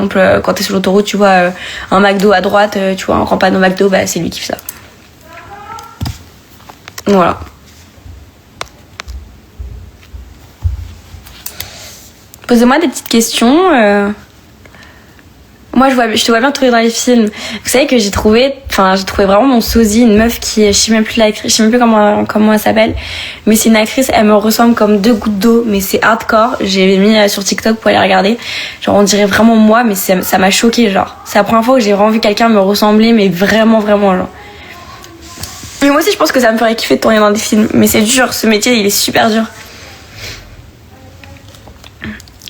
exemple, quand t'es sur l'autoroute, tu vois un McDo à droite, tu vois un grand panneau McDo, bah c'est lui qui fait ça. Voilà. Posez-moi des petites questions. Moi, je te vois bien trouver dans les films. Vous savez que j'ai trouvé vraiment mon sosie, une meuf qui, je sais même plus comment elle s'appelle, mais c'est une actrice, elle me ressemble comme 2 gouttes d'eau, mais c'est hardcore. J'ai mis sur TikTok pour aller regarder. Genre, on dirait vraiment moi, mais ça m'a choquée, genre. C'est la première fois que j'ai vraiment vu quelqu'un me ressembler, mais vraiment, vraiment, genre. Mais moi aussi, je pense que ça me ferait kiffer de tourner dans des films, mais c'est dur, ce métier, il est super dur.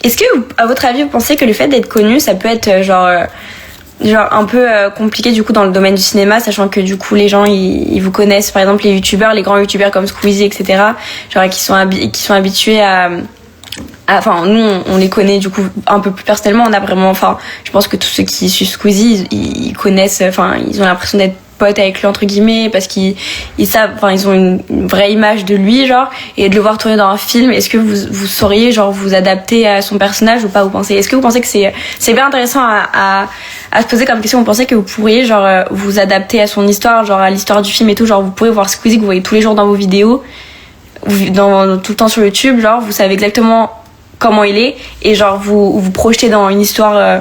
Est-ce que, à votre avis, vous pensez que le fait d'être connu, ça peut être genre un peu compliqué du coup dans le domaine du cinéma, sachant que du coup les gens ils vous connaissent, par exemple les youtubeurs, les grands youtubeurs comme Squeezie, etc. Genre qui sont habitués enfin nous on les connaît du coup un peu plus personnellement. On a vraiment, enfin je pense que tous ceux qui suivent Squeezie ils connaissent, enfin ils ont l'impression d'être potes avec lui entre guillemets parce qu'ils savent, enfin ils ont une vraie image de lui genre, et de le voir tourner dans un film, est-ce que vous sauriez genre vous adapter à son personnage ou pas? Vous pensez, est-ce que vous pensez que c'est bien intéressant à se poser comme question? Vous pensez que vous pourriez genre vous adapter à son histoire, genre à l'histoire du film et tout, genre vous pourrez voir Squeezie que vous voyez tous les jours dans vos vidéos, tout le temps sur YouTube, genre vous savez exactement comment il est et genre vous projetez dans une histoire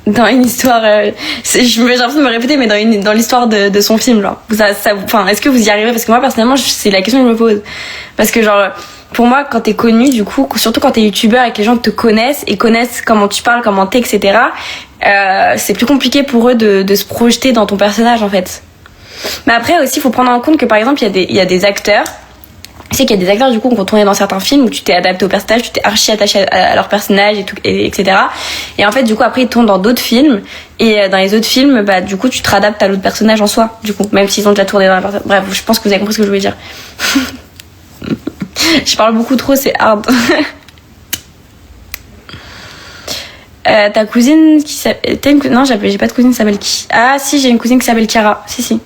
j'ai l'impression de me répéter, mais dans l'histoire de son film, genre. Enfin, est-ce que vous y arrivez? Parce que moi, personnellement, c'est la question que je me pose. Parce que, genre, pour moi, quand t'es connu, du coup, surtout quand t'es youtubeur et que les gens te connaissent et connaissent comment tu parles, comment t'es, etc., c'est plus compliqué pour eux de se projeter dans ton personnage, en fait. Mais après, aussi, il faut prendre en compte que, par exemple, il y a des acteurs. Tu sais qu'il y a des acteurs du coup qui ont tourné dans certains films où tu t'es adapté au personnage, tu t'es archi attaché à leur personnage et tout, etc. Et en fait du coup après ils tournent dans d'autres films et dans les autres films bah du coup tu te réadaptes à l'autre personnage en soi, du coup même s'ils ont déjà tourné dans la personne. Bref, je pense que vous avez compris ce que je voulais dire. Je parle beaucoup trop, c'est hard. Ta cousine qui s'appelle... Non, j'ai pas de cousine qui s'appelle qui. Ah si, j'ai une cousine qui s'appelle Chiara. Si.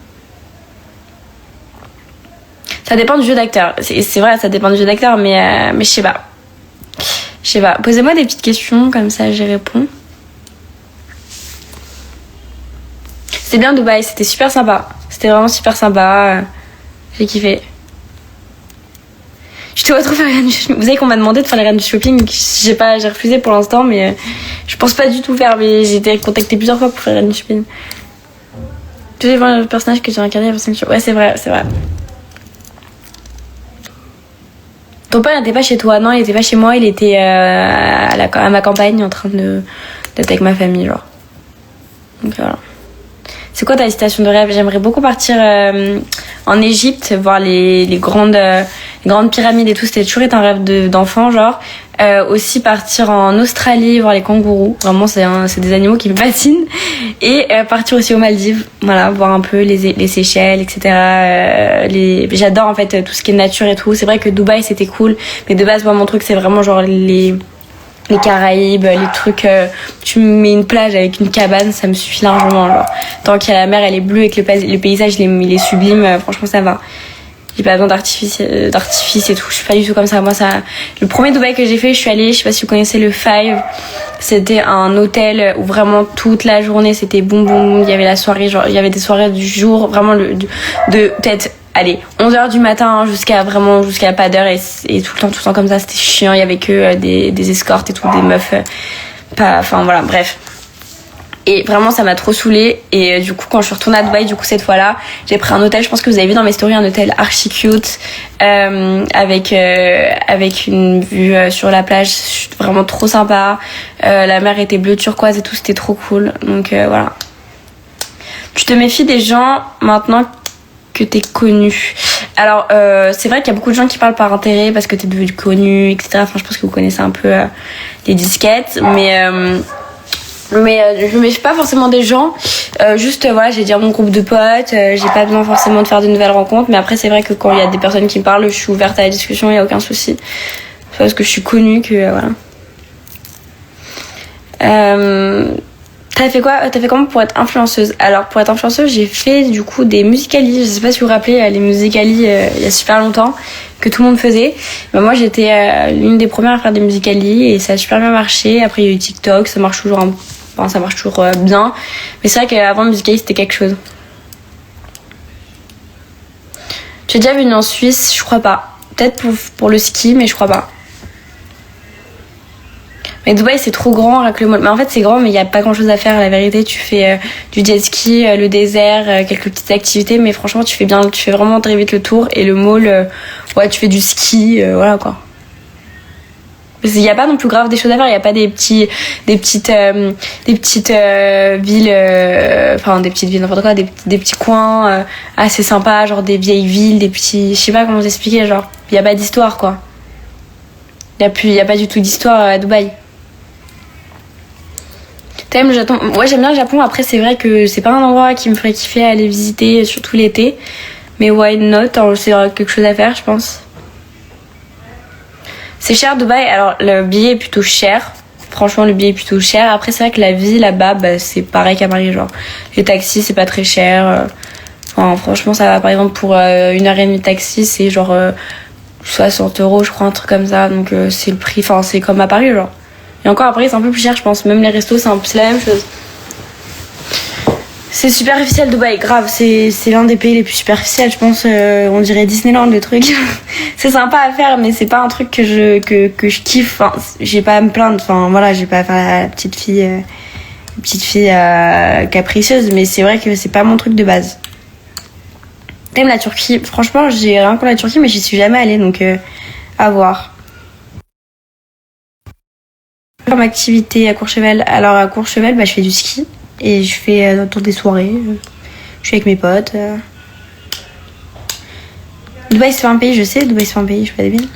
Ça dépend du jeu d'acteur. C'est vrai, ça dépend du jeu d'acteur, mais je sais pas. Posez-moi des petites questions, comme ça j'y réponds. C'était bien Dubaï, c'était super sympa. C'était vraiment super sympa. J'ai kiffé. Je te vois trop faire les reines du shopping. Vous savez qu'on m'a demandé de faire les reines du shopping. J'ai refusé pour l'instant, mais je pense pas du tout faire. Mais j'ai été contactée plusieurs fois pour faire les reines du shopping. Tu sais voir le personnage que j'ai incarné. Ouais, c'est vrai. Ton père n'était pas chez toi? Non, il était pas chez moi, il était à ma campagne en train d'être avec ma famille, genre. Donc voilà. C'est quoi ta destination de rêve? J'aimerais beaucoup partir en Égypte, voir les grandes pyramides et tout. C'était toujours été un rêve d'enfant, genre. Aussi partir en Australie, voir les kangourous. Vraiment, c'est des animaux qui me fascinent. Et partir aussi aux Maldives, voilà, voir un peu les Seychelles, etc. J'adore en fait tout ce qui est nature et tout. C'est vrai que Dubaï c'était cool, mais de base moi mon truc c'est vraiment genre les Caraïbes, les trucs. Tu me mets une plage avec une cabane, ça me suffit largement. Genre. Tant qu'il y a la mer, elle est bleue et que le paysage il est sublime, franchement ça va. J'ai pas besoin d'artifice et tout. Je suis pas du tout comme ça. Moi, le premier Dubaï que j'ai fait, je suis allée, je sais pas si vous connaissez le Five. C'était un hôtel où vraiment toute la journée c'était boum boum. Il y avait la soirée, genre, il y avait des soirées du jour, vraiment de peut-être, allez, 11h du matin jusqu'à pas d'heure et tout le temps comme ça. C'était chiant. Il y avait que des escortes et tout, des meufs, enfin voilà, bref. Et vraiment ça m'a trop saoulée. Et du coup quand je suis retournée à Dubaï, du coup cette fois-là j'ai pris un hôtel, je pense que vous avez vu dans mes stories, un hôtel archi cute avec une vue sur la plage, vraiment trop sympa. La mer était bleu turquoise et tout, c'était trop cool. Donc voilà. Tu te méfies des gens maintenant que t'es connu? Alors c'est vrai qu'il y a beaucoup de gens qui parlent par intérêt parce que t'es devenu connu, etc. Enfin je pense que vous connaissez un peu les disquettes, mais je me méfie pas forcément des gens. Juste voilà, j'ai déjà mon groupe de potes, j'ai pas besoin forcément de faire de nouvelles rencontres, mais après c'est vrai que quand il y a des personnes qui me parlent, je suis ouverte à la discussion, il y a aucun souci. C'est parce que je suis connue que voilà. T'as fait quoi? T'as fait comment pour être influenceuse? Alors pour être influenceuse, j'ai fait du coup des Musical.ly. Je sais pas si vous vous rappelez les Musical.ly il y a super longtemps que tout le monde faisait. Bah, moi j'étais l'une des premières à faire des Musical.ly et ça a super bien marché. Après il y a eu TikTok, ça marche toujours ça marche toujours bien. Mais c'est vrai qu'avant Musical.ly c'était quelque chose. J'ai déjà venu en Suisse, je crois pas. Peut-être pour le ski, mais je crois pas. Mais Dubaï c'est trop grand avec le mall. Mais en fait c'est grand mais il y a pas grand chose à faire, la vérité. Tu fais du jet ski, le désert, quelques petites activités, mais franchement tu fais vraiment très vite le tour. Et le mall, ouais tu fais du ski, voilà quoi. Parce qu'il y a pas non plus grave des choses à faire, il y a pas des petites villes, enfin des petites villes n'importe quoi, des petits coins assez sympas, genre des vieilles villes, des petits, je sais pas comment vous expliquer, genre il y a pas d'histoire quoi. Il y a pas du tout d'histoire à Dubaï. T'aimes le Japon? Ouais, j'aime bien le Japon. Après, c'est vrai que c'est pas un endroit qui me ferait kiffer aller visiter, surtout l'été. Mais why not? C'est quelque chose à faire, je pense. C'est cher Dubaï. Alors, le billet est plutôt cher. Franchement, le billet est plutôt cher. Après, c'est vrai que la vie là-bas, bah, c'est pareil qu'à Paris. Genre, les taxis, c'est pas très cher. Enfin, franchement, ça va. Par exemple, pour 1h30 de taxi, c'est genre 60 €, je crois, un truc comme ça. Donc, c'est le prix. Enfin, c'est comme à Paris, genre. Et encore après c'est un peu plus cher je pense, même les restos c'est la même chose. C'est superficiel Dubaï, grave, c'est l'un des pays les plus superficiels je pense, on dirait Disneyland le truc. C'est sympa à faire mais c'est pas un truc que je kiffe, enfin, j'ai pas à me plaindre, enfin voilà, j'ai pas à faire la petite fille capricieuse, mais c'est vrai que c'est pas mon truc de base. T'aimes la Turquie? Franchement j'ai rien contre la Turquie mais j'y suis jamais allée donc à voir. Comme activité à Courchevel, alors à Courchevel bah, je fais du ski et je fais autour des soirées, je suis avec mes potes. Dubaï c'est pas un pays, je sais, Dubaï c'est pas un pays, je fais des billes.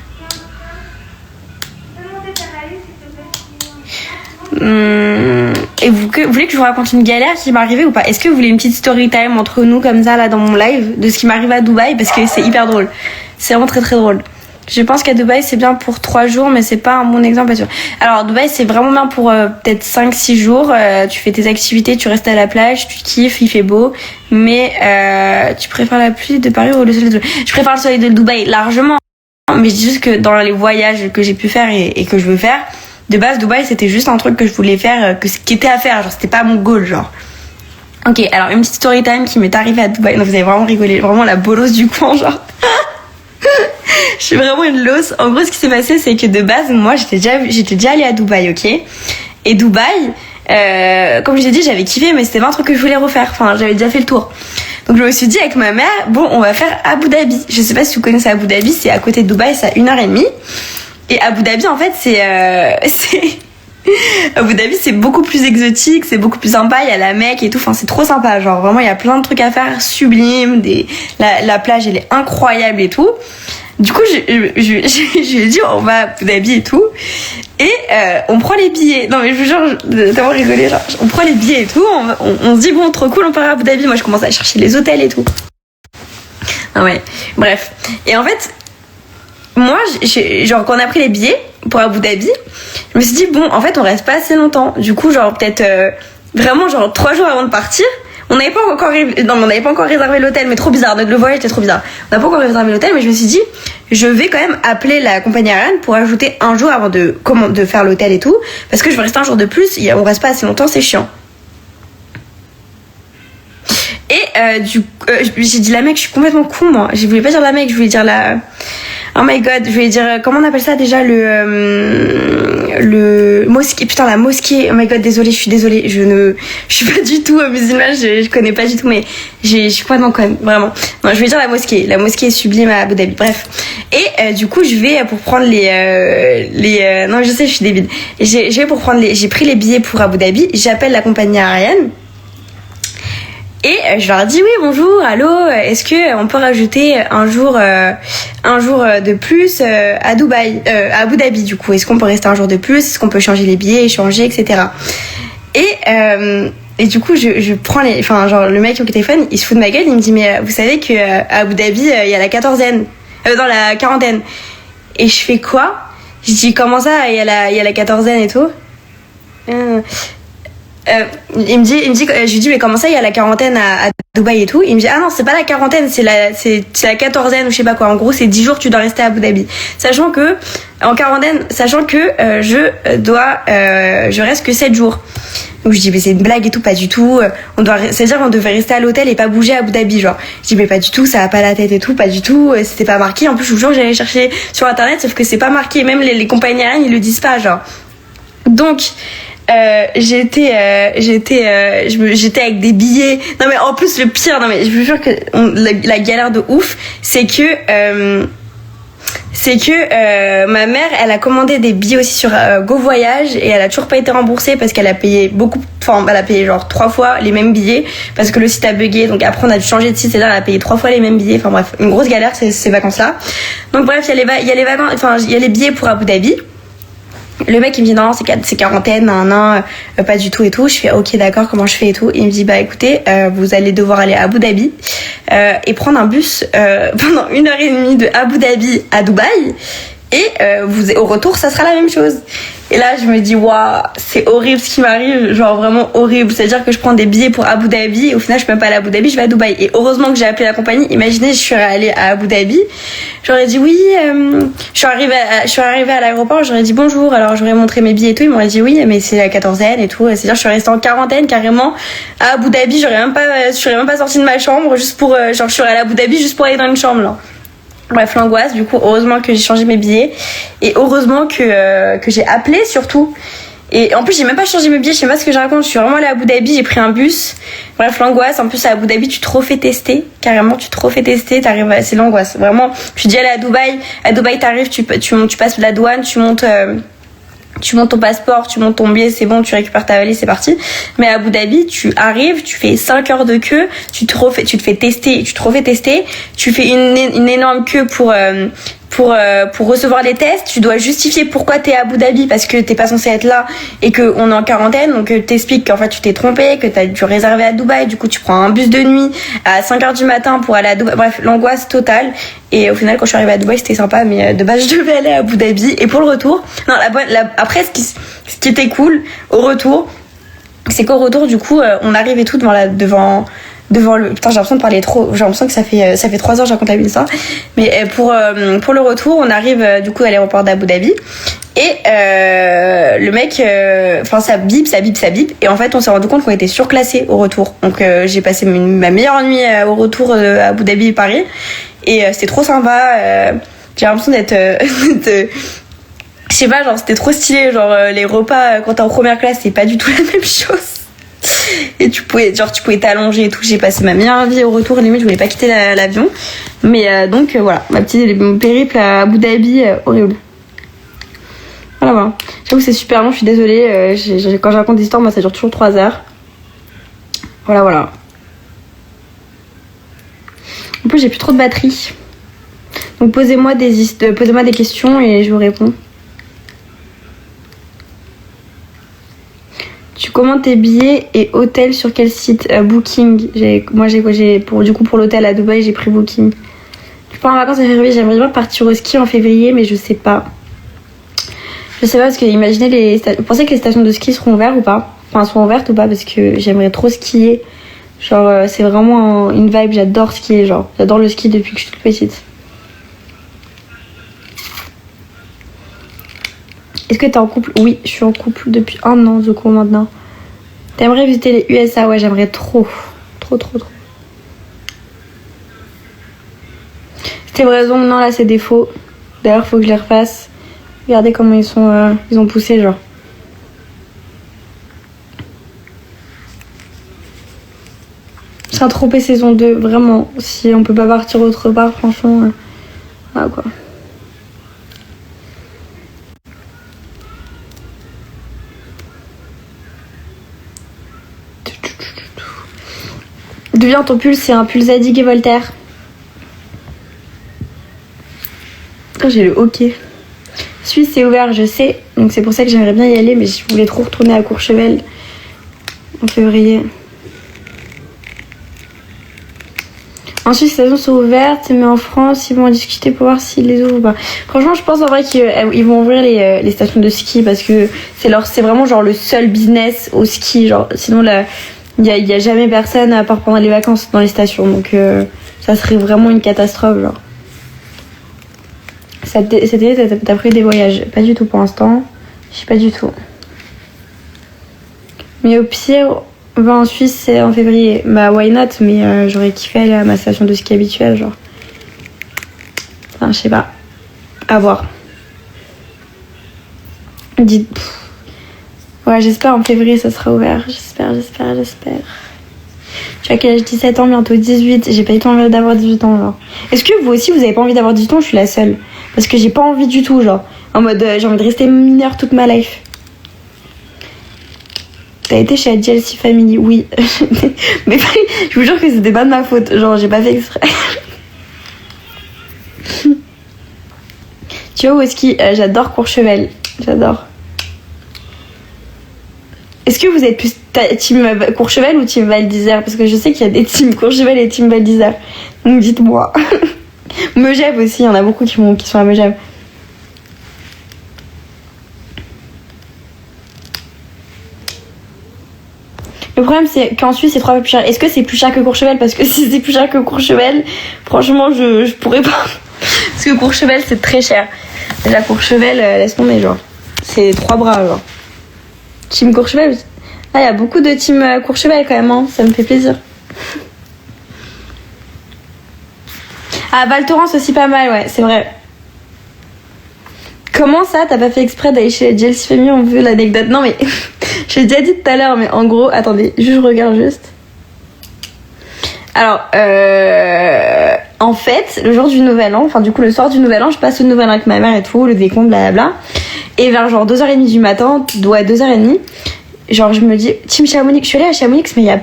Et vous voulez que je vous raconte une galère qui m'est arrivée ou pas? Est-ce que vous voulez une petite story time entre nous comme ça là dans mon live de ce qui m'arrive à Dubaï, parce que c'est hyper drôle, c'est vraiment très très drôle. Je pense qu'à Dubaï c'est bien pour 3 jours mais c'est pas un bon exemple bien sûr. Alors Dubaï c'est vraiment bien pour peut-être 5-6 jours, tu fais tes activités, tu restes à la plage, tu kiffes, il fait beau, mais tu préfères la pluie de Paris ou le soleil de Dubaï? Je préfère le soleil de Dubaï largement, mais je dis juste que dans les voyages que j'ai pu faire et que je veux faire, de base Dubaï c'était juste un truc que je voulais faire, qui était à faire, genre c'était pas mon goal genre. Ok, alors une petite story time qui m'est arrivée à Dubaï, donc vous avez vraiment rigolé, vraiment la bolosse du coin genre. Je suis vraiment une losse. En gros, ce qui s'est passé, c'est que de base, moi, j'étais déjà allée à Dubaï, ok? Et Dubaï, comme je l'ai dit, j'avais kiffé, mais c'était pas un truc que je voulais refaire. Enfin, j'avais déjà fait le tour. Donc, je me suis dit avec ma mère, bon, on va faire Abu Dhabi. Je sais pas si vous connaissez Abu Dhabi, c'est à côté de Dubaï, c'est à 1h30. Et Abu Dhabi, en fait, Abu Dhabi, c'est beaucoup plus exotique, c'est beaucoup plus sympa, il y a la Mecque et tout, enfin c'est trop sympa, genre vraiment il y a plein de trucs à faire, sublime, la plage elle est incroyable et tout. Du coup je lui ai dit on va à Abu Dhabi et tout, et on prend les billets, non mais je vous jure, tellement rigolé, genre on prend les billets et tout, on se dit bon trop cool on part à Abu Dhabi, moi je commence à chercher les hôtels et tout. Ah ouais, bref, et en fait moi, genre quand on a pris les billets pour Abu Dhabi, je me suis dit bon, en fait, on reste pas assez longtemps. Du coup, genre peut-être vraiment genre 3 jours avant de partir, on n'avait pas encore réservé l'hôtel, mais trop bizarre. Donc le voyage était trop bizarre. On n'a pas encore réservé l'hôtel, mais je me suis dit je vais quand même appeler la compagnie aérienne pour ajouter un jour avant de faire l'hôtel et tout, parce que je veux rester un jour de plus. On reste pas assez longtemps, c'est chiant. Et j'ai dit la Mecque, je suis complètement con moi. Je voulais pas dire la Mecque, je voulais dire la... Oh my god, je voulais dire... Comment on appelle ça déjà, le mosquée, putain la mosquée. Oh my god, désolée, je suis désolée. Je suis pas du tout musulmane, je connais pas du tout, mais je suis complètement conne, vraiment. Non, je voulais dire la mosquée. La mosquée est sublime à Abu Dhabi, bref. Et du coup, je vais pour prendre non, je sais, je suis débile. J'ai pris les billets pour Abu Dhabi, j'appelle la compagnie aérienne. Et je leur dis oui bonjour, allô, est-ce que on peut rajouter un jour de plus à Dubaï, à Abu Dhabi du coup, est-ce qu'on peut rester un jour de plus, est-ce qu'on peut changer les billets, échanger, etc. Et du coup je prends genre le mec au téléphone, il se fout de ma gueule, il me dit mais vous savez que à Abu Dhabi il y a la quatorzaine, dans la quarantaine. Et je fais quoi? Je dis comment ça il y a la quatorzaine et tout. il me dit, je lui dis mais comment ça il y a la quarantaine à Dubaï et tout. Il me dit ah non c'est pas la quarantaine, c'est la quatorzaine ou je sais pas quoi. En gros c'est 10 jours tu dois rester à Abu Dhabi. Sachant que en quarantaine, je reste que 7 jours. Donc je dis mais c'est une blague et tout, pas du tout. C'est-à-dire qu'on devait rester à l'hôtel et pas bouger à Abu Dhabi genre. Je dis mais pas du tout, ça va pas la tête et tout, pas du tout. C'était pas marqué. En plus je vous jure que j'allais chercher sur internet sauf que c'est pas marqué. Même les compagnies aériennes ils le disent pas genre. Donc j'étais avec des billets. Non mais en plus le pire, non mais je vous jure que la galère de ouf, c'est que ma mère elle a commandé des billets aussi sur Go Voyage et elle a toujours pas été remboursée parce qu'elle a payé elle a payé genre 3 fois les mêmes billets parce que le site a bugué, donc après on a dû changer de site, c'est-à-dire elle a payé 3 fois les mêmes billets. Enfin bref, une grosse galère ces vacances là. Donc bref, il y a les vacances, enfin il y a les billets pour Abu Dhabi. Le mec il me dit non c'est quarantaine, pas du tout et tout. Je fais ok d'accord, comment je fais et tout. Il me dit bah écoutez vous allez devoir aller à Abu Dhabi et prendre un bus pendant 1h30 de Abu Dhabi à Dubaï et au retour ça sera la même chose. Et là je me dis waouh c'est horrible ce qui m'arrive, genre vraiment horrible. C'est à dire que je prends des billets pour Abu Dhabi et au final je peux même pas aller à Abu Dhabi, je vais à Dubaï. Et heureusement que j'ai appelé la compagnie. Imaginez je suis allée à Abu Dhabi, j'aurais dit oui, je suis arrivée à l'aéroport, j'aurais dit bonjour, alors j'aurais montré mes billets et tout, ils m'auraient dit oui mais c'est la quatorzaine et tout. C'est à dire je suis restée en quarantaine carrément à Abu Dhabi, je serais même pas sortie de ma chambre juste pour genre je suis allée à Abu Dhabi juste pour aller dans une chambre là. Bref, l'angoisse, du coup, heureusement que j'ai changé mes billets. Et heureusement que j'ai appelé surtout. Et en plus, j'ai même pas changé mes billets, je sais pas ce que je raconte. Je suis vraiment allée à Abu Dhabi, j'ai pris un bus. Bref, l'angoisse. En plus, à Abu Dhabi, tu te refais tester. Carrément, tu te refais tester. C'est l'angoisse. Vraiment, je suis déjà allée à Dubaï. À Dubaï, t'arrives, tu passes de la douane, tu montes ton passeport, tu montes ton billet, c'est bon, tu récupères ta valise, c'est parti. Mais à Abu Dhabi, tu arrives, tu fais 5 heures de queue, tu te fais tester, tu fais une énorme queue pour recevoir les tests. Tu dois justifier pourquoi t'es à Abu Dhabi parce que t'es pas censé être là et que on est en quarantaine, donc t'expliques qu'en fait tu t'es trompé, que t'as dû réserver à Dubaï, du coup tu prends un bus de nuit à 5 heures du matin pour aller à Dubaï. Bref, l'angoisse totale. Et au final quand je suis arrivée à Dubaï c'était sympa, mais de base je devais aller à Abu Dhabi. Et pour le retour, non après ce qui était cool au retour, c'est qu'au retour du coup on arrive et tout devant le... Putain, j'ai l'impression de parler trop. J'ai l'impression que ça fait 3 heures que je raconte la vie de ça. Mais pour le retour, on arrive du coup à l'aéroport d'Abu Dhabi. Et le mec... Enfin, ça bip. Et en fait, on s'est rendu compte qu'on était surclassé au retour. Donc, j'ai passé ma meilleure nuit au retour à Abu Dhabi et Paris. Et c'était trop sympa. J'ai l'impression d'être... je sais pas, genre, c'était trop stylé. Genre, les repas, quand t'es en première classe, c'est pas du tout la même chose. Et tu pouvais t'allonger et tout. J'ai passé ma meilleure vie au retour, limite je voulais pas quitter l'avion. Mais donc voilà, mon périple à Abu Dhabi, horrible. Voilà. J'avoue que c'est super long, je suis désolée. Quand je raconte des histoires, moi ça dure toujours 3 heures. Voilà. En plus j'ai plus trop de batterie. Donc posez-moi des questions et je vous réponds. Tu commandes tes billets et hôtel sur quel site? Booking. Pour l'hôtel à Dubaï, j'ai pris Booking. Je pars en vacances en février. J'aimerais bien partir au ski en février, mais je sais pas. Je sais pas parce que imaginez vous pensez que les stations de ski seront ouvertes ou pas? Enfin, seront ouvertes ou pas? Parce que j'aimerais trop skier. Genre, c'est vraiment une vibe. J'adore skier. Genre, j'adore le ski depuis que je suis toute petite. Est-ce que t'es en couple? Oui, je suis en couple depuis 1 an, du coup, maintenant. T'aimerais visiter les USA? Ouais, j'aimerais trop. Trop. C'était vraison, non, là, c'est des faux. D'ailleurs, faut que je les refasse. Regardez comment ils ont poussé, genre. Saint-Tropez saison 2, vraiment. Si on peut pas partir autre part, franchement. Voilà, quoi. D'où vient ton pull? C'est un pull Zadig et Voltaire. Oh, j'ai le hockey. Suisse c'est ouvert, je sais. Donc c'est pour ça que j'aimerais bien y aller, mais je voulais trop retourner à Courchevel en février. Ensuite, les stations sont ouvertes, mais en France, ils vont en discuter pour voir s'ils les ouvrent ou pas. Franchement, je pense en vrai qu'ils vont ouvrir les stations de ski parce que c'est vraiment genre le seul business au ski. Genre, sinon, il y a jamais personne à part pendant les vacances dans les stations. Donc, ça serait vraiment une catastrophe. Genre. Cet été, t'as pris des voyages? Pas du tout pour l'instant. Je sais pas du tout. Mais au pire, on va en Suisse, c'est en février. Bah, why not? Mais j'aurais kiffé aller à ma station de ski habituelle, genre. Enfin, je sais pas. À voir. Dites. Ouais, j'espère en février, ça sera ouvert. J'espère. Tu as quel âge? 17 ans, bientôt 18. J'ai pas eu envie d'avoir 18 ans, genre. Est-ce que vous aussi, vous avez pas envie d'avoir 18 ans? Je suis la seule. Parce que j'ai pas envie du tout, genre. En mode, j'ai envie de rester mineure toute ma life. T'as été chez la GLC Family? Oui. Mais je vous jure que c'était pas de ma faute. Genre, j'ai pas fait exprès. Tu vois où est-ce qu'il... j'adore Courchevel. J'adore. Est-ce que vous êtes plus team Courchevel ou team Val d'Isère? Parce que je sais qu'il y a des teams Courchevel et team Val d'Isère. Donc dites-moi. Megève aussi, il y en a beaucoup qui sont à Megève. Le problème, c'est qu'en Suisse, c'est 3 fois plus cher. Est-ce que c'est plus cher que Courchevel? Parce que si c'est plus cher que Courchevel, franchement, je pourrais pas. Parce que Courchevel, c'est très cher. Déjà, Courchevel, laisse tomber, genre. C'est 3 bras, genre. Team Courchevel. Ah, il y a beaucoup de team Courchevel, quand même, hein. Ça me fait plaisir. Ah, Val Thorens aussi pas mal, ouais, c'est vrai. Comment ça, t'as pas fait exprès d'aller chez la GLC Family? On veut l'anecdote. Non, mais j'ai déjà dit tout à l'heure, mais en gros, attendez, je regarde juste. Alors, en fait, le jour du Nouvel An, enfin, du coup, le soir du Nouvel An, je passe le Nouvel An avec ma mère et tout, le décompte, blablabla. Et vers genre 2h30 du matin, 2h30, genre, je me dis, Team Chamonix, je suis allée à Chamonix, mais y a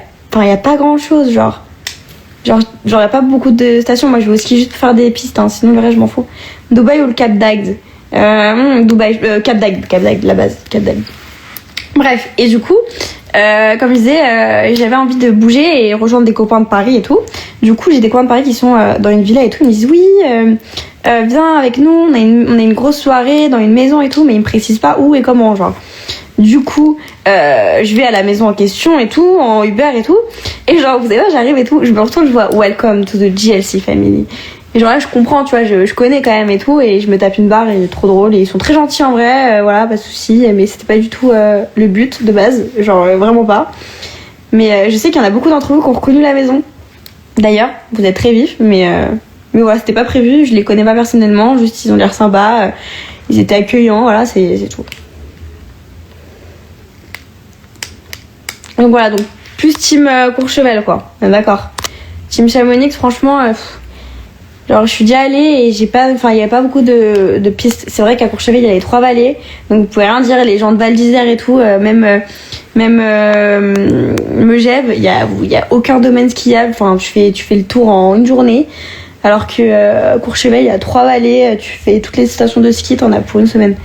pas grand chose, genre. Genre, y a pas beaucoup de stations. Moi, je vais au ski juste pour faire des pistes, hein, sinon le reste, je m'en fous. Dubaï ou le Cap d'Agde? Dubaï, Cap d'Agde, la base, Cap d'Agde. Bref, et du coup, comme je disais, j'avais envie de bouger et rejoindre des copains de Paris et tout. Du coup, j'ai des copains de Paris qui sont dans une villa et tout. Ils me disent oui, viens avec nous, on a une grosse soirée dans une maison et tout, mais ils me précisent pas où et comment, genre. Du coup, je vais à la maison en question et tout, en Uber et tout. Et genre, vous savez, j'arrive et tout, je me retourne, je vois Welcome to the GLC Family. Et genre là, je comprends, tu vois, je connais quand même et tout, et je me tape une barre et trop drôle. Et ils sont très gentils en vrai, voilà, pas de soucis, mais c'était pas du tout le but de base, genre vraiment pas. Mais je sais qu'il y en a beaucoup d'entre vous qui ont reconnu la maison. D'ailleurs, vous êtes très vifs, mais voilà, c'était pas prévu, je les connais pas personnellement, juste ils ont l'air sympas, ils étaient accueillants, voilà, c'est tout. Donc voilà, donc plus team Courchevel, quoi, d'accord. Team Chamonix, franchement... genre, je suis déjà allée et il y avait pas beaucoup de pistes. C'est vrai qu'à Courchevel, il y a les 3 vallées. Donc, vous pouvez rien dire. Les gens de Val d'Isère et tout, même Megève, il y a aucun domaine skiable. Enfin, tu fais le tour en une journée. Alors que Courchevel, il y a 3 vallées. Tu fais toutes les stations de ski, t'en as pour une semaine.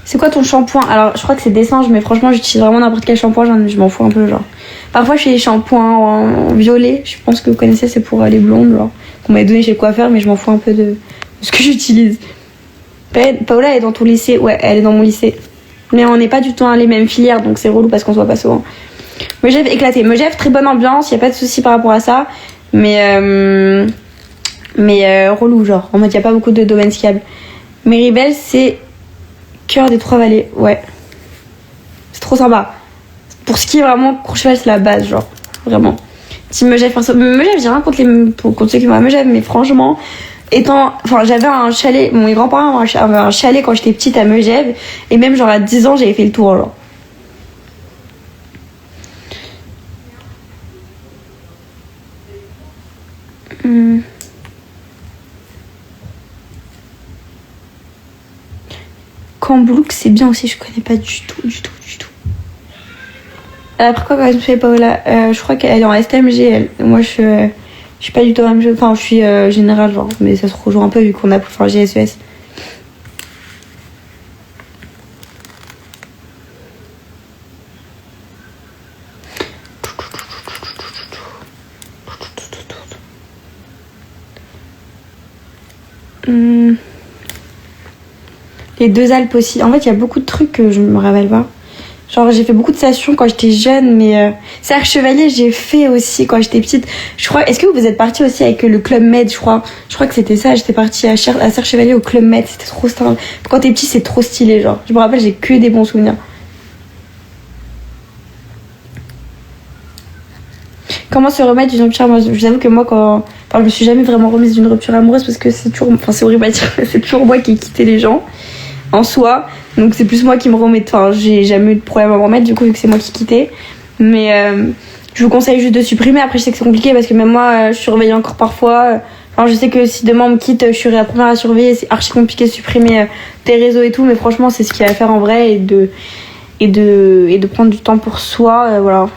C'est quoi ton shampoing? Alors, je crois que c'est Dessange, mais franchement, j'utilise vraiment n'importe quel shampoing. Je m'en fous un peu, genre. Parfois, je fais des shampoings en violet. Je pense que vous connaissez, c'est pour les blondes, genre. Qu'on m'a donné chez le coiffeur, mais je m'en fous un peu de ce que j'utilise. Paola, elle est dans ton lycée? Ouais, elle est dans mon lycée. Mais on n'est pas du tout dans les mêmes filières, donc c'est relou parce qu'on se voit pas souvent. Megève éclaté. Megève, très bonne ambiance, y a pas de souci par rapport à ça. Mais relou, genre. En mode, y a pas beaucoup de domaines skiables. Méribel, c'est cœur des 3 vallées. Ouais. C'est trop sympa. Pour skier, vraiment, Courchevel, c'est la base, genre. Vraiment. Team Megève, Megève, j'ai rien contre ceux qui vont à Megève, mais franchement, j'avais un chalet, mon grand-parent avaient un chalet quand j'étais petite à Megève, et même, genre, à 10 ans, j'avais fait le tour, genre. Cambloux, c'est bien aussi, je connais pas du tout. Pourquoi quand je fais Paola, je crois qu'elle est en STMG, elle. Moi, je suis pas du tout la même chose. Enfin, je suis générale, genre, mais ça se rejoint un peu vu qu'on a pu faire GSES. Les deux Alpes aussi. En fait, il y a beaucoup de trucs que je me rappelle pas. Genre, j'ai fait beaucoup de stations quand j'étais jeune, mais Cercle Chevalier, j'ai fait aussi quand j'étais petite. Je crois, est-ce que vous êtes partis aussi avec le Club Med, je crois que c'était ça, j'étais partie à Cercle Chevalier au Club Med, c'était trop stylé. Quand t'es petit, c'est trop stylé, genre. Je me rappelle, j'ai que des bons souvenirs. Comment se remettre d'une rupture amoureuse? Je vous avoue que moi, je me suis jamais vraiment remise d'une rupture amoureuse parce que c'est toujours, enfin, c'est horrible à dire, c'est toujours moi qui ai quitté les gens en soi. Donc c'est plus moi qui me remets, enfin j'ai jamais eu de problème à me remettre du coup vu que c'est moi qui quittais. Mais je vous conseille juste de supprimer. Après je sais que c'est compliqué parce que même moi je surveille encore parfois. Enfin je sais que si demain on me quitte, je serai la première à surveiller. C'est archi compliqué de supprimer tes réseaux et tout, mais franchement c'est ce qu'il y a à faire en vrai et de prendre du temps pour soi, voilà.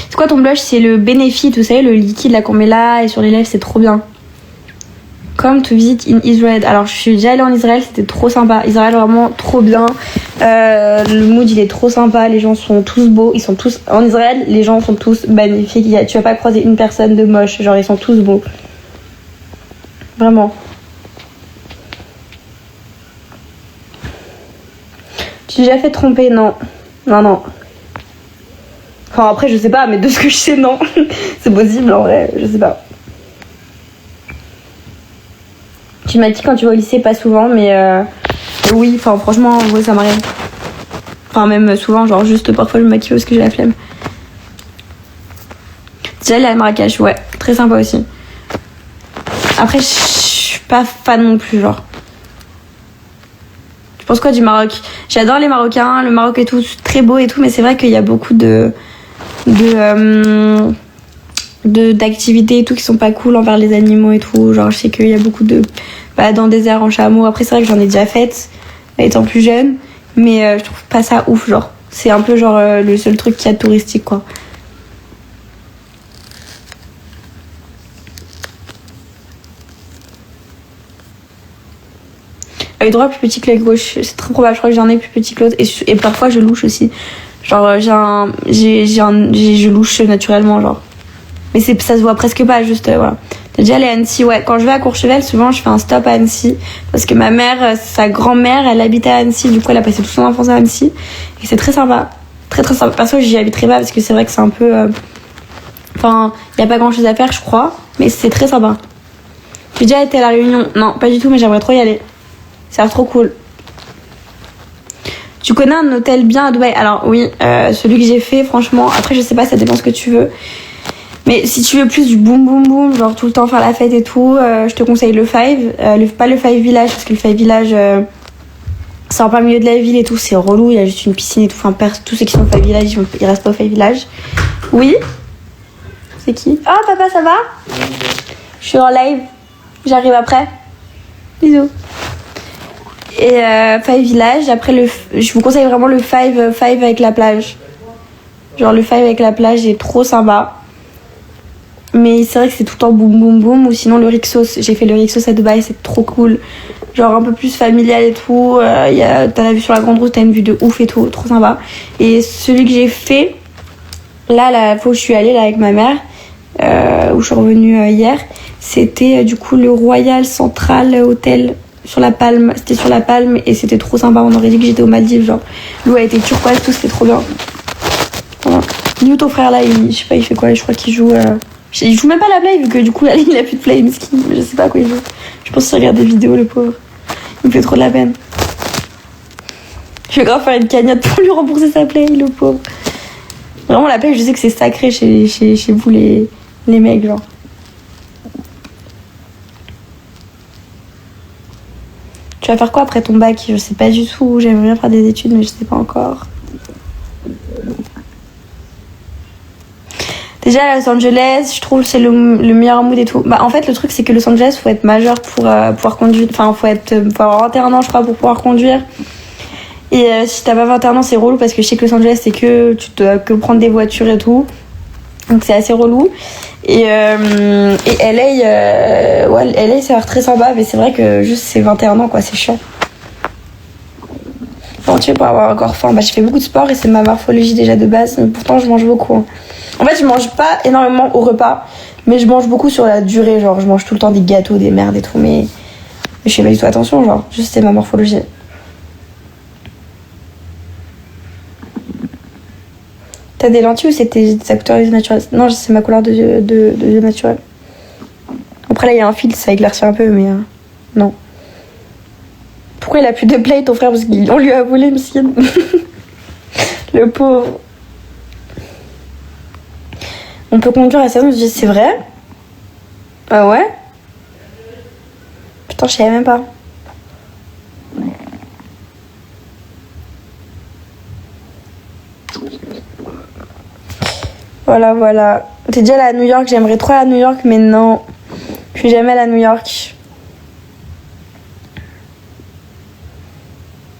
C'est quoi ton blush? C'est le Benefit, vous savez, le liquide là qu'on met là et sur les lèvres, c'est trop bien. Come to visit in Israel. Alors je suis déjà allée en Israël, c'était trop sympa. Israël vraiment trop bien. Le mood il est trop sympa, les gens sont tous beaux, ils sont tous en Israël, les gens sont tous magnifiques. Tu vas pas croiser une personne de moche, genre ils sont tous beaux. Vraiment. Tu t'es déjà fait tromper? Non. Non. Enfin après je sais pas, mais de ce que je sais non. C'est possible en vrai, je sais pas. Tu m'as dit quand tu vas au lycée, pas souvent, mais oui, enfin franchement, ouais, ça m'arrive. Enfin même souvent, genre juste parfois je me maquille parce que j'ai la flemme. Déjà allée à Marrakech, ouais, très sympa aussi. Après, je suis pas fan non plus, genre. Tu penses quoi du Maroc? J'adore les Marocains, le Maroc et tout, c'est très beau et tout, mais c'est vrai qu'il y a beaucoup d'activités et tout qui sont pas cool envers les animaux et tout. Genre je sais qu'il y a beaucoup de dans le désert en chameau. Après c'est vrai que j'en ai déjà faites étant plus jeune, mais je trouve pas ça ouf, genre c'est un peu genre le seul truc qu'il y a de touristique quoi. L'œil droit plus petit que l'œil gauche, c'est très probable, je crois que j'en ai plus petit que l'autre et parfois je louche aussi. Genre je louche naturellement genre. Mais ça se voit presque pas, juste voilà. T'es déjà allé à Annecy? Ouais, quand je vais à Courchevel, souvent je fais un stop à Annecy. Parce que ma mère, sa grand-mère, elle habitait à Annecy. Du coup, elle a passé toute son enfance à Annecy. Et c'est très sympa. Très très sympa. Perso, j'y habiterai pas parce que c'est vrai que c'est un peu. Enfin, y a pas grand chose à faire, je crois. Mais c'est très sympa. J'ai déjà été à La Réunion. Non, pas du tout, mais j'aimerais trop y aller. Ça a l'air trop cool. Tu connais un hôtel bien à Dubaï? Alors, oui, celui que j'ai fait, franchement. Après, je sais pas, ça dépend ce que tu veux. Mais si tu veux plus du boum boum boum, genre tout le temps faire la fête et tout, je te conseille le Five. Pas le Five Village, parce que le Five Village, c'est en plein milieu de la ville et tout, c'est relou, il y a juste une piscine et tout. Enfin, tous ceux qui sont au Five Village, ils restent pas au Five Village. Oui? C'est qui? Ah, papa, ça va? Je suis en live. J'arrive après. Bisous. Et Five Village, après, je vous conseille vraiment le Five avec la plage. Genre, le Five avec la plage est trop sympa. Mais c'est vrai que c'est tout le temps boum boum boum. Ou sinon le Rixos, j'ai fait le Rixos à Dubaï, c'est trop cool. Genre un peu plus familial et tout. T'as la vue sur la grande route, t'as une vue de ouf et tout, trop sympa. Et celui que j'ai fait, là, la fois où je suis allée là, avec ma mère, où je suis revenue hier, c'était du coup le Royal Central Hotel sur la Palme. C'était sur la Palme et c'était trop sympa. On aurait dit que j'étais aux Maldives, genre l'eau a été turquoise, tout, c'était trop bien. Voilà. Nous, ton frère là, je sais pas, il fait quoi? Je crois qu'il joue. Il joue même pas la play vu que du coup il a plus de play, miskin. Je sais pas à quoi il joue. Je pense qu'il regarde des vidéos, le pauvre. Il me fait trop de la peine. Je vais grave faire une cagnotte pour lui rembourser sa play, le pauvre. Vraiment la play, je sais que c'est sacré chez vous les mecs, genre. Tu vas faire quoi après ton bac? Je sais pas du tout. J'aimerais bien faire des études, mais je sais pas encore. Déjà à Los Angeles, je trouve que c'est le meilleur mood et tout. Bah en fait le truc c'est que Los Angeles faut être majeur pour pouvoir conduire. Enfin faut avoir 21 ans je crois pour pouvoir conduire. Et si t'as pas 21 ans c'est relou parce que je sais que Los Angeles c'est que tu dois que prendre des voitures et tout. Donc c'est assez relou. Et LA, LA ça a l'air très sympa mais c'est vrai que juste c'est 21 ans quoi, c'est chiant. Bon tu sais pour avoir encore faim, bah je fais beaucoup de sport et c'est ma morphologie déjà de base mais pourtant je mange beaucoup. Hein. En fait, je mange pas énormément au repas Mais je mange beaucoup sur la durée, genre je mange tout le temps des gâteaux, des merdes et tout, mais je fais pas du tout attention, genre, juste c'est ma morphologie. T'as des lentilles ou c'était ta couleur des yeux naturelle? Non, c'est ma couleur de yeux naturelle. Après là il y a un filtre, ça éclaircit un peu, mais non. Pourquoi il a plus de play ton frère? Parce qu'on lui a volé, monsieur. Le pauvre. On peut conduire à 16 ans, je dis c'est vrai? Ah ouais? Putain, je savais même pas. Voilà, voilà. T'es déjà allée à New York, j'aimerais trop aller à New York, mais non. Je suis jamais allée à New York.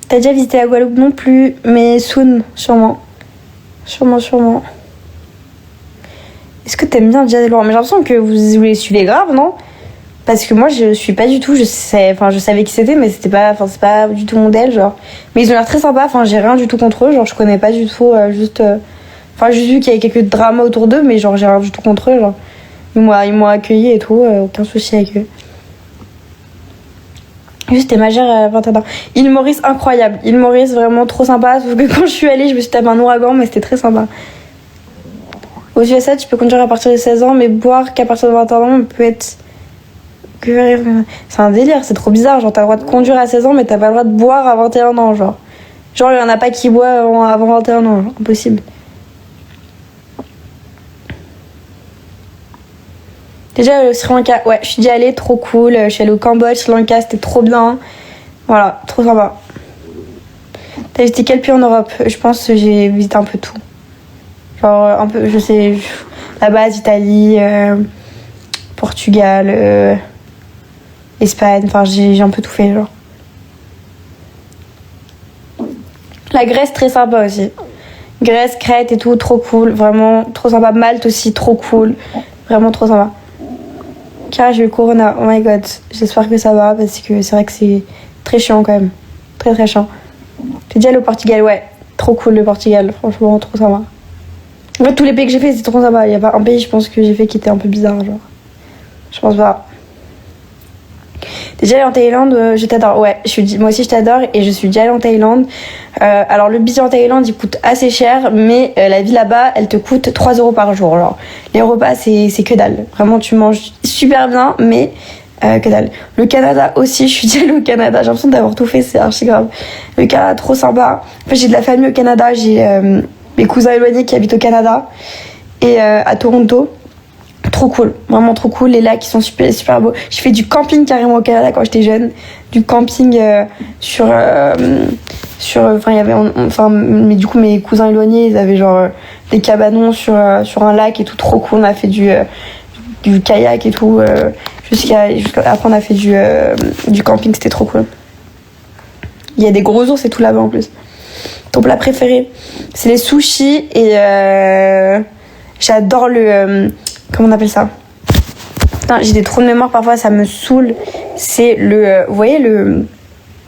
T'as déjà visité la Guadeloupe? Non plus, mais soon, sûrement. Sûrement. Est-ce que t'aimes bien Jade et Laurent? Mais j'ai l'impression que vous les suivez grave, non? Parce que moi, je suis pas du tout. Je savais qui c'était, mais c'est pas du tout mon del, genre. Mais ils ont l'air très sympas. Enfin, j'ai rien du tout contre eux. Genre, je connais pas du tout. J'ai juste vu qu'il y avait quelques dramas autour d'eux, mais genre, j'ai rien du tout contre eux, genre. Ils m'ont accueilli et tout. Aucun souci avec eux. Juste, t'es magère à 21 ans. Île Maurice, incroyable. Île Maurice, vraiment trop sympa. Sauf que quand je suis allée, je me suis tapé un ouragan, mais c'était très sympa. Aux USA, tu peux conduire à partir de 16 ans, mais boire qu'à partir de 21 ans, on peut être. C'est un délire, c'est trop bizarre. Genre, t'as le droit de conduire à 16 ans, mais t'as pas le droit de boire à 21 ans, genre. Genre, il y en a pas qui boivent avant 21 ans, genre. Impossible. Déjà, le Sri Lanka, ouais, je suis déjà allée, trop cool. Je suis allée au Cambodge, Sri Lanka, c'était trop bien. Voilà, trop sympa. T'as visité quel pays en Europe? Je pense que j'ai visité un peu tout. Genre, un peu, je sais, la base, Italie, Portugal, Espagne, enfin, j'ai un peu tout fait, genre. La Grèce, très sympa aussi. Grèce, Crète et tout, trop cool, vraiment, trop sympa. Malte aussi, trop cool, vraiment trop sympa. Car j'ai eu le corona, oh my god, j'espère que ça va parce que c'est vrai que c'est très chiant quand même. Très très chiant. J'ai déjà allé au Portugal, ouais, trop cool le Portugal, franchement, trop sympa. En fait, tous les pays que j'ai fait, c'était trop sympa. Il n'y a pas un pays, je pense, que j'ai fait qui était un peu bizarre, genre. Je pense pas. T'es déjà allée en Thaïlande? Je t'adore. Ouais, moi aussi je t'adore et je suis déjà allée en Thaïlande. Alors le billet en Thaïlande il coûte assez cher, mais la vie là-bas elle te coûte 3 € par jour. Genre. Les repas c'est que dalle. Vraiment tu manges super bien, mais que dalle. Le Canada aussi, je suis déjà allée au Canada. J'ai l'impression d'avoir tout fait, c'est archi grave. Le Canada trop sympa. En fait, j'ai de la famille au Canada, j'ai mes cousins éloignés qui habitent au Canada et à Toronto. Trop cool, vraiment trop cool. Les lacs ils sont super super beaux. J'ai fait du camping carrément au Canada quand j'étais jeune, du camping enfin il y avait mais du coup mes cousins éloignés ils avaient genre des cabanons sur un lac et tout, trop cool. On a fait du kayak et tout après on a fait du camping, c'était trop cool. Il y a des gros ours et tout là-bas en plus. Ton plat préféré? C'est les sushis et j'adore comment on appelle ça? Putain, j'ai des trous de mémoire parfois, ça me saoule. C'est vous voyez le...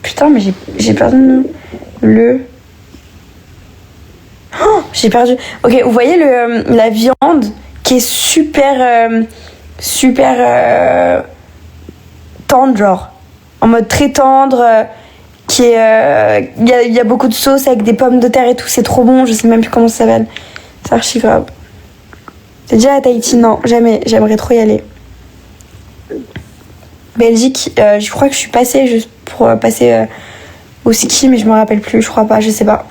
Putain, mais j'ai perdu Oh, j'ai perdu. Ok, vous voyez la viande qui est super tendre, genre. En mode très tendre, qui est... Il y a beaucoup de sauce avec des pommes de terre et tout, c'est trop bon, je sais même plus comment ça s'appelle. C'est archi grave. T'es déjà à Tahiti? Non, jamais. J'aimerais trop y aller. Belgique, je crois que je suis passée juste pour passer au ski, mais je me rappelle plus, je crois pas, je sais pas.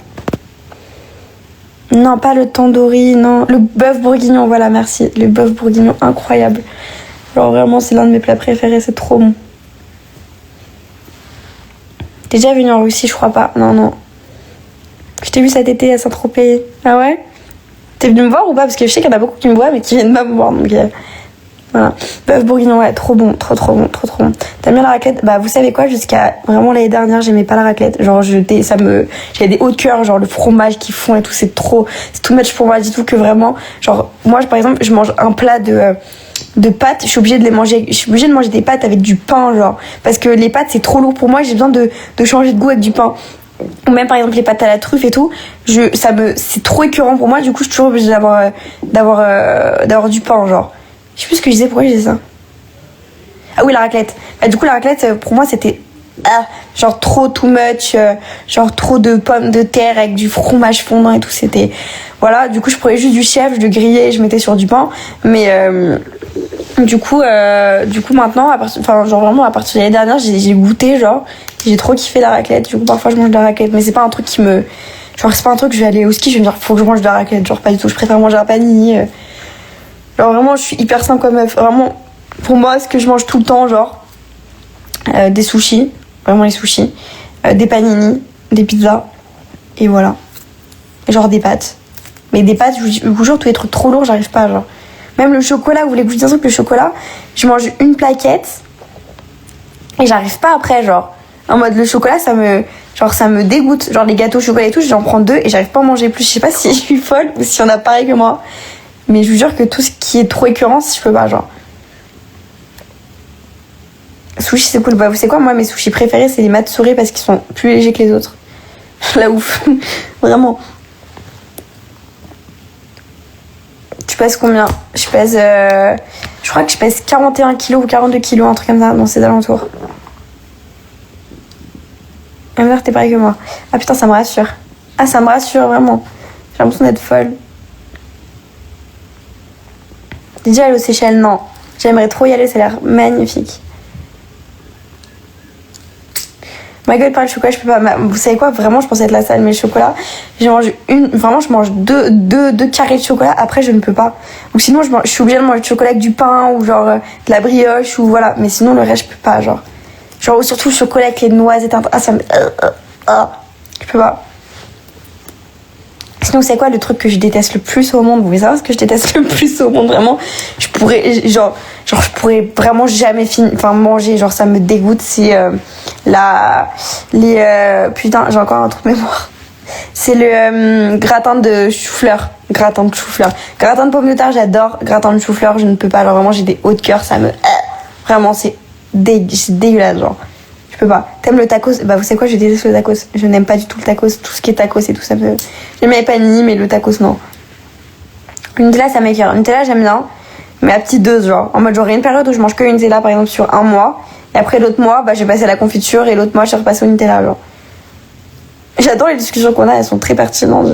Non, pas le tandoori, non. Le bœuf bourguignon, voilà, merci. Le bœuf bourguignon, incroyable. Genre vraiment, c'est l'un de mes plats préférés, c'est trop bon. T'es déjà venu en Russie? Je crois pas. Non. Je t'ai vu cet été à Saint-Tropez. Ah ouais? T'es venu me voir ou pas? Parce que je sais qu'il y en a beaucoup qui me voient mais qui viennent pas me voir, donc voilà. Bœuf bourguignon, ouais, trop bon. T'aimes bien la raclette? Bah vous savez quoi, jusqu'à vraiment l'année dernière j'aimais pas la raclette. Genre j'avais des hauts de cœur, genre le fromage qui fond et tout, c'est too much pour moi, du tout, que vraiment, genre moi par exemple je mange un plat de pâtes, je suis obligée de manger des pâtes avec du pain, genre, parce que les pâtes c'est trop lourd pour moi, j'ai besoin de changer de goût avec du pain. Ou même par exemple les pâtes à la truffe et tout, c'est trop écœurant pour moi, du coup je suis toujours obligée d'avoir du pain, genre. Je sais plus ce que je disais, pourquoi je disais ça. Ah oui, la raclette. Bah, du coup, la raclette, pour moi, c'était genre trop too much, genre trop de pommes de terre avec du fromage fondant et tout. C'était. Voilà, du coup, je prenais juste du chèvre, je le grillais et je mettais sur du pain. Mais du coup, maintenant, genre vraiment, à partir de l'année dernière, j'ai goûté, genre, j'ai trop kiffé la raclette. Du coup, parfois, je mange de la raclette. Mais c'est pas un truc qui me. Genre, c'est pas un truc que je vais aller au ski, je vais me dire, faut que je mange de la raclette. Genre, pas du tout, je préfère manger un panini. Genre, vraiment, je suis hyper simple comme meuf. Vraiment, pour moi, ce que je mange tout le temps, genre, des sushis, vraiment les sushis, des panini, des pizzas, et voilà. Genre des pâtes. Mais des pâtes, je vous jure, tous les trucs trop lourds, j'arrive pas, genre. Même le chocolat, vous voulez que je vous dise un truc, le chocolat, je mange une plaquette, et j'arrive pas après, genre. En mode, le chocolat, ça me dégoûte. Genre, les gâteaux au chocolat et tout, j'en prends 2 et j'arrive pas à en manger plus. Je sais pas si je suis folle ou si on a pareil que moi. Mais je vous jure que tout ce qui est trop écœurant, je peux pas, genre. Sushi, c'est cool. Bah, vous savez quoi, moi, mes sushis préférés, c'est les matsuri parce qu'ils sont plus légers que les autres. La ouf. Vraiment. Tu pèses combien? Je pèse. Je crois que je pèse 41 kilos ou 42 kilos, un truc comme ça, dans ces alentours. Amber, t'es pareil que moi. Ah putain, ça me rassure. Ah, ça me rassure, vraiment. J'ai l'impression d'être folle. J'ai déjà allé aux Seychelles, non. J'aimerais trop y aller, ça a l'air magnifique. My god, par le chocolat, je peux pas. Vous savez quoi, vraiment, je pensais être la salle, mais le chocolat, je mange deux carrés de chocolat, après, je ne peux pas. Ou sinon, je suis obligée de manger du chocolat avec du pain, ou genre de la brioche, ou voilà. Mais sinon, le reste, je peux pas, genre. Genre, surtout le chocolat avec les noisettes. Ah, ça me. Je peux pas. Sinon, c'est quoi le truc que je déteste le plus au monde? Vous voulez savoir ce que je déteste le plus au monde? Vraiment, je pourrais vraiment jamais manger. Genre, ça me dégoûte. C'est putain, j'ai encore un truc mémoire. C'est le gratin de chou-fleur. Gratin de pommes de terre, j'adore. Gratin de chou-fleur, je ne peux pas. Genre, vraiment, j'ai des hauts de cœur. Ça me. Vraiment, c'est dégueulasse, genre. Je peux pas. T'aimes le tacos? Bah, vous savez quoi, je déteste le tacos. Je n'aime pas du tout le tacos. Tout ce qui est tacos et tout, ça me. J'aime les panini, mais le tacos, non. Le Nutella, ça m'écœure. Le Nutella, j'aime bien. Mais à petite dose, genre. En mode, j'aurais une période où je mange que une Nutella, par exemple, sur un mois. Et après, l'autre mois, bah, je vais passer à la confiture. Et l'autre mois, je vais repasser au Nutella, genre. J'adore les discussions qu'on a, elles sont très pertinentes.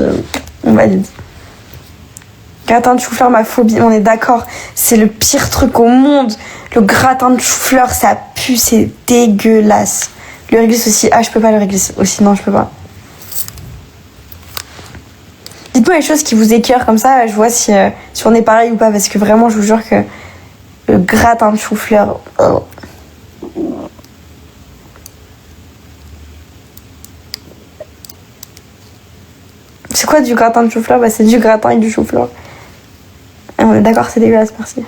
On valide. Gratin de chou-fleur, ma phobie, on est d'accord. C'est le pire truc au monde. Le gratin de chou-fleur, ça pue, c'est dégueulasse. Le réglisse aussi. Ah, je peux pas le réglisse aussi. Non, je peux pas. Dites-moi les choses qui vous écœurent comme ça, je vois si on est pareil ou pas. Parce que vraiment, je vous jure que le gratin de chou-fleur... Oh. C'est quoi du gratin de chou-fleur? Bah, c'est du gratin avec du chou-fleur. Ah, on est d'accord, c'est dégueulasse, merci.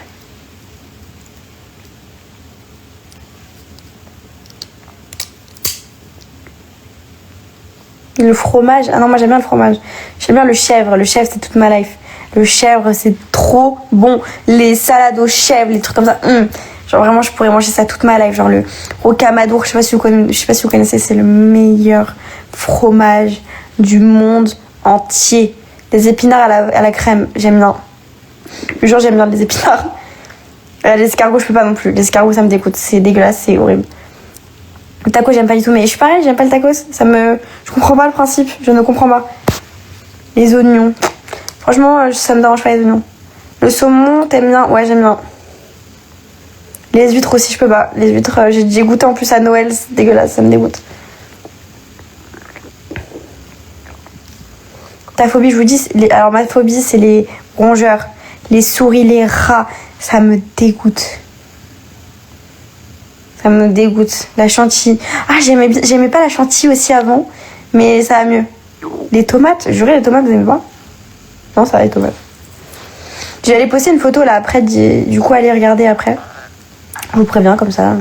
Le fromage, ah non, moi j'aime bien le fromage. J'aime bien le chèvre c'est toute ma life. Le chèvre, c'est trop bon. Les salades au chèvre, les trucs comme ça. Genre vraiment, je pourrais manger ça toute ma life. Genre le rocamadour, je sais pas si vous connaissez, c'est le meilleur fromage du monde entier. Les épinards à la crème, j'aime bien. Le jour, j'aime bien les épinards. Les escargots, je peux pas non plus. Les escargots, ça me dégoûte. C'est dégueulasse, c'est horrible. Le taco, j'aime pas du tout. Mais je suis pareil, j'aime pas le tacos. Je comprends pas le principe. Je ne comprends pas. Les oignons. Franchement, ça me dérange pas les oignons. Le saumon, t'aimes bien? Ouais, j'aime bien. Les huîtres aussi, je peux pas. Les huîtres, j'ai goûté en plus à Noël. C'est dégueulasse, ça me dégoûte. Ta phobie, je vous dis... Alors, ma phobie, c'est les rongeurs. Les souris, les rats. Ça me dégoûte. Ça me dégoûte. La chantilly. Ah, j'aimais pas la chantilly aussi avant. Mais ça va mieux. Les tomates. Jurez, les tomates, vous aimez pas? Non, ça va, les tomates. J'allais poster une photo là après. Du coup, allez regarder après. Je vous préviens comme ça.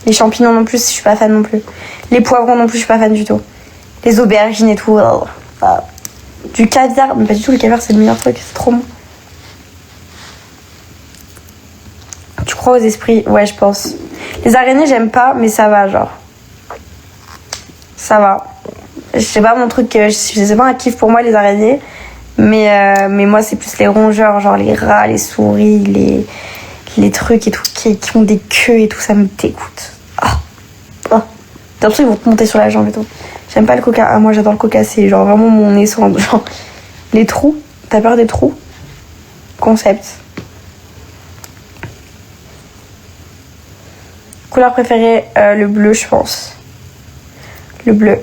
Les champignons non plus, je suis pas fan non plus. Les poivrons non plus, je suis pas fan du tout. Les aubergines et tout. Du caviar. Mais pas du tout, le caviar, c'est le meilleur truc. C'est trop bon. Tu crois aux esprits? Ouais, je pense. Les araignées, j'aime pas, mais ça va, genre. Ça va. Je sais pas mon truc, c'est pas un kiff pour moi, les araignées. Mais moi, c'est plus les rongeurs, genre les rats, les souris, les trucs et tout, qui ont des queues et tout, ça me dégoûte. Oh. Oh. T'as l'impression qu'ils vont te monter sur la jambe et tout. J'aime pas le coca. Ah, moi j'adore le coca, c'est genre vraiment mon essence. Genre, les trous, t'as peur des trous? Concept. Couleur préférée, le bleu, je pense. Le bleu.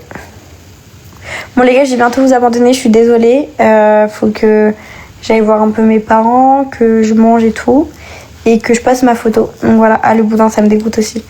Bon les gars, je vais bientôt vous abandonner, je suis désolée. Faut que j'aille voir un peu mes parents, que je mange et tout. Et que je passe ma photo. Donc voilà, le boudin, ça me dégoûte aussi.